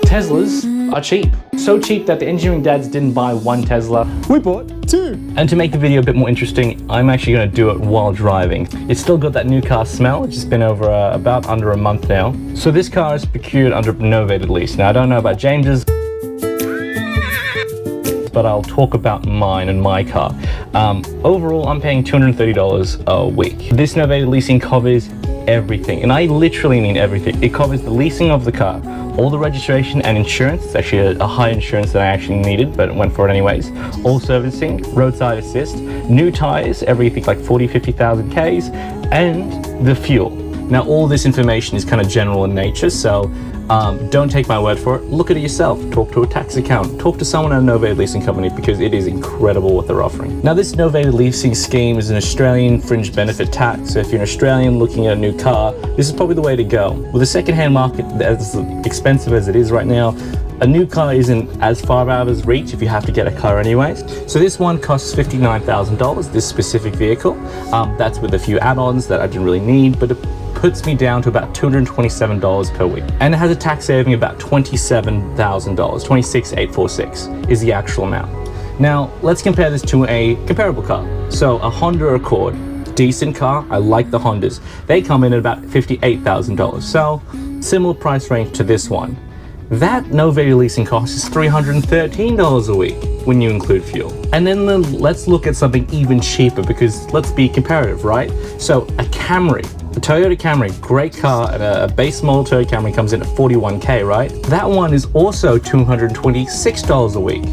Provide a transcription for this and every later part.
Teslas are cheap. So cheap that the engineering dads didn't buy one Tesla. We bought 2. And to make the video a bit more interesting, I'm actually going to do it while driving. It's still got that new car smell. It's just been over about under a month now. So this car is procured under a novated lease. Now I don't know about James's, but I'll talk about mine and my car. Overall, I'm paying $230 a week. This novated leasing covers everything, and I literally mean everything. It covers the leasing of the car, all the registration and insurance. It's actually a high insurance that I actually needed, but went for it anyways. All servicing, roadside assist, new tires, everything like 40, 50,000 Ks, and the fuel. Now, all this information is kind of general in nature, so don't take my word for it. Look at it yourself. Talk to a tax accountant. Talk to someone at a novated leasing company, because it is incredible what they're offering. Now, this novated leasing scheme is an Australian fringe benefit tax. So if you're an Australian looking at a new car, this is probably the way to go. With the secondhand market as expensive as it is right now, a new car isn't as far out of its reach if you have to get a car anyways. So this one costs $59,000, this specific vehicle. That's with a few add-ons that I didn't really need, but it puts me down to about $227 per week. And it has a tax saving of about $27,000, $26,846 is the actual amount. Now, let's compare this to a comparable car. So a Honda Accord, decent car. I like the Hondas. They come in at about $58,000. So similar price range to this one. That novated leasing cost is $313 a week when you include fuel. And then let's look at something even cheaper, because let's be comparative, right? So a Camry, a Toyota Camry, great car, and a base model Toyota Camry comes in at 41K, right? That one is also $226 a week.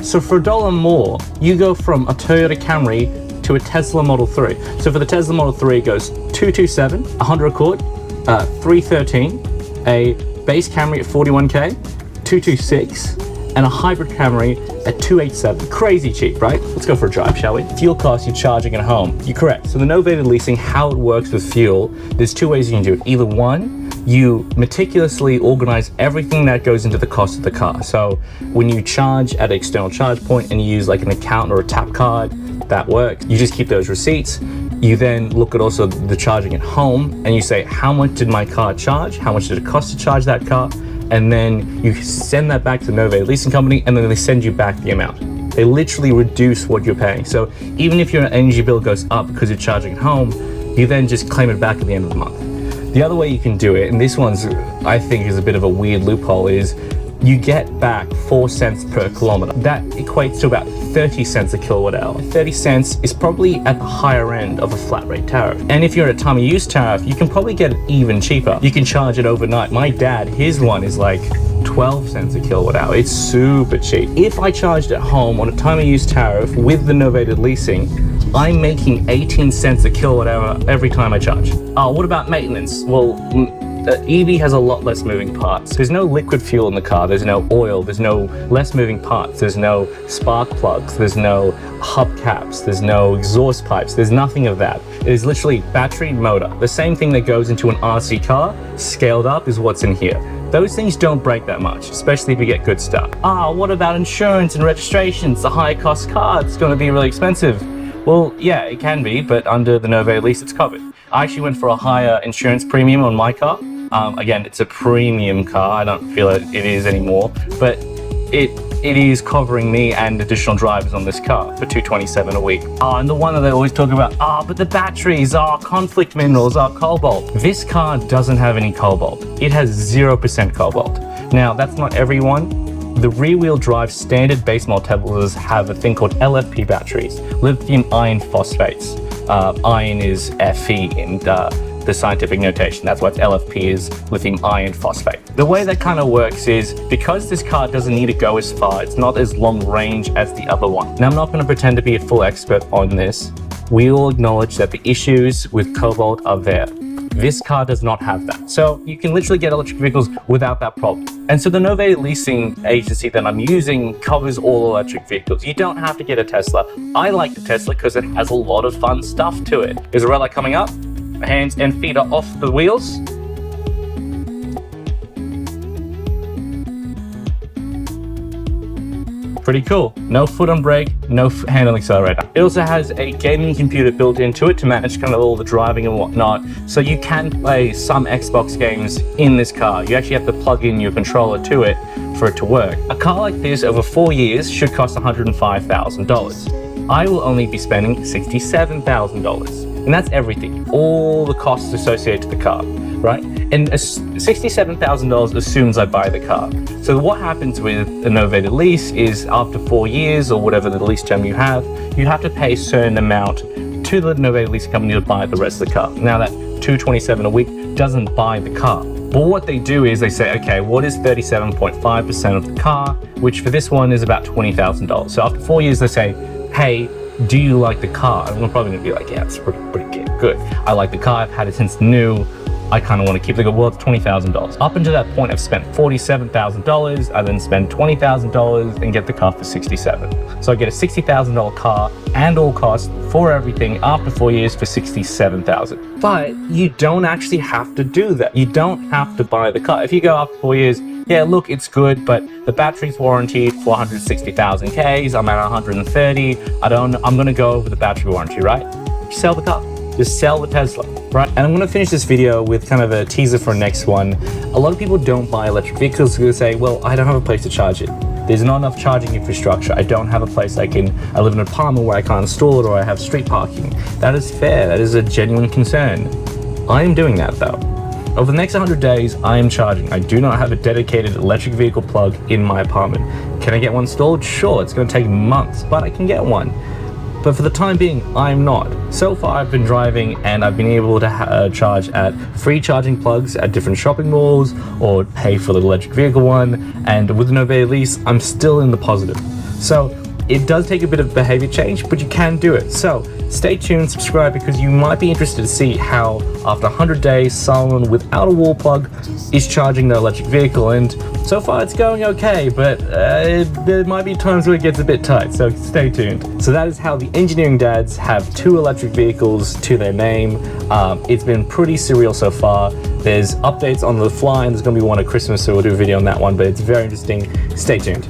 So for $1 more, you go from a Toyota Camry to a Tesla Model 3. So for the Tesla Model 3, it goes $227, a Honda Accord, $313, a base Camry at 41K, $226, and a hybrid Camry at $287. Crazy cheap, right? Let's go for a drive, shall we? Fuel costs, you're charging at home. You're correct. So the novated leasing, how it works with fuel, there's two ways you can do it. Either one, you meticulously organize everything that goes into the cost of the car. So when you charge at an external charge point and you use like an account or a tap card, that works. You just keep those receipts. You then look at also the charging at home, and you say, how much did my car charge? How much did it cost to charge that car? And then you send that back to the novated leasing company, and then they send you back the amount. They literally reduce what you're paying. So even if your energy bill goes up because you're charging at home, you then just claim it back at the end of the month. The other way you can do it, and this one's, I think, is a bit of a weird loophole, is you get back 4 cents per kilometer. That equates to about 30 cents a kilowatt hour. 30 cents is probably at the higher end of a flat rate tariff. And if you're at a time of use tariff, you can probably get it even cheaper. You can charge it overnight. My dad, his one is like 12 cents a kilowatt hour. It's super cheap. If I charged at home on a time of use tariff with the novated leasing, I'm making 18 cents a kilowatt hour every time I charge. Oh, what about maintenance? Well, EV has a lot less moving parts. There's no liquid fuel in the car, there's no oil, there's no less moving parts, there's no spark plugs, there's no hubcaps, there's no exhaust pipes, there's nothing of that. It is literally battery, motor. The same thing that goes into an RC car, scaled up, is what's in here. Those things don't break that much, especially if you get good stuff. What about insurance and registration? It's a high cost car, it's gonna be really expensive. Well, yeah, it can be, but under the novated lease, it's covered. I actually went for a higher insurance premium on my car. Again, it's a premium car. I don't feel it is anymore, but it is covering me and additional drivers on this car for $227 a week. And the one that they always talk about, but the batteries, conflict minerals, cobalt. This car doesn't have any cobalt. It has 0% cobalt. Now, that's not everyone. The rear-wheel drive standard base model Teslas have a thing called LFP batteries, lithium iron phosphates. Iron is Fe in the scientific notation. That's what LFP is, lithium iron phosphate. The way that kind of works is, because this car doesn't need to go as far, it's not as long range as the other one. Now, I'm not going to pretend to be a full expert on this. We all acknowledge that the issues with cobalt are there. This car does not have that. So you can literally get electric vehicles without that problem. And so the novated leasing agency that I'm using covers all electric vehicles. You don't have to get a Tesla. I like the Tesla because it has a lot of fun stuff to it. Is the red light coming up? Hands and feet are off the wheels. Pretty cool. No foot on brake, no hand on accelerator. It also has a gaming computer built into it to manage kind of all the driving and whatnot. So you can play some Xbox games in this car. You actually have to plug in your controller to it for it to work. A car like this over 4 years should cost $105,000. I will only be spending $67,000. And that's everything, all the costs associated to the car, right? And $67,000 assumes I buy the car. So what happens with a novated lease is after 4 years or whatever the lease term you have to pay a certain amount to the novated lease company to buy the rest of the car. Now that $227 a week doesn't buy the car. But what they do is they say, okay, what is 37.5% of the car, which for this one is about $20,000. So after 4 years, they say, hey, do you like the car? And I'm probably gonna be like, yeah, it's pretty good. I like the car, I've had it since new. I kind of want to keep the well, it's $20,000. Up until that point, I've spent $47,000. I then spend $20,000 and get the car for $67,000. So I get a $60,000 car and all costs for everything after 4 years for $67,000. But you don't actually have to do that. You don't have to buy the car. If you go after 4 years, yeah, look, it's good, but the battery's warranted for 160,000 Ks. I'm at 130. I'm gonna go over the battery warranty, right? Sell the car. Just sell the Tesla, right? And I'm gonna finish this video with kind of a teaser for next one. A lot of people don't buy electric vehicles because they say, well, I don't have a place to charge it. There's not enough charging infrastructure. I don't have a place I live in an apartment where I can't install it, or I have street parking. That is fair, that is a genuine concern. I am doing that though. Over the next 100 days, I am charging. I do not have a dedicated electric vehicle plug in my apartment. Can I get one installed? Sure, it's gonna take months, but I can get one. But for the time being, I'm not. So far, I've been driving and I've been able to charge at free charging plugs at different shopping malls or pay for the electric vehicle one. And with the novated lease, I'm still in the positive. So it does take a bit of behavior change, but you can do it. So stay tuned, subscribe, because you might be interested to see how after 100 days, someone without a wall plug is charging their electric vehicle. And so far it's going okay, but there might be times where it gets a bit tight, so stay tuned. So that is how the engineering dads have 2 electric vehicles to their name. It's been pretty surreal so far. There's updates on the fly, and there's gonna be one at Christmas, so we'll do a video on that one, but it's very interesting. Stay tuned.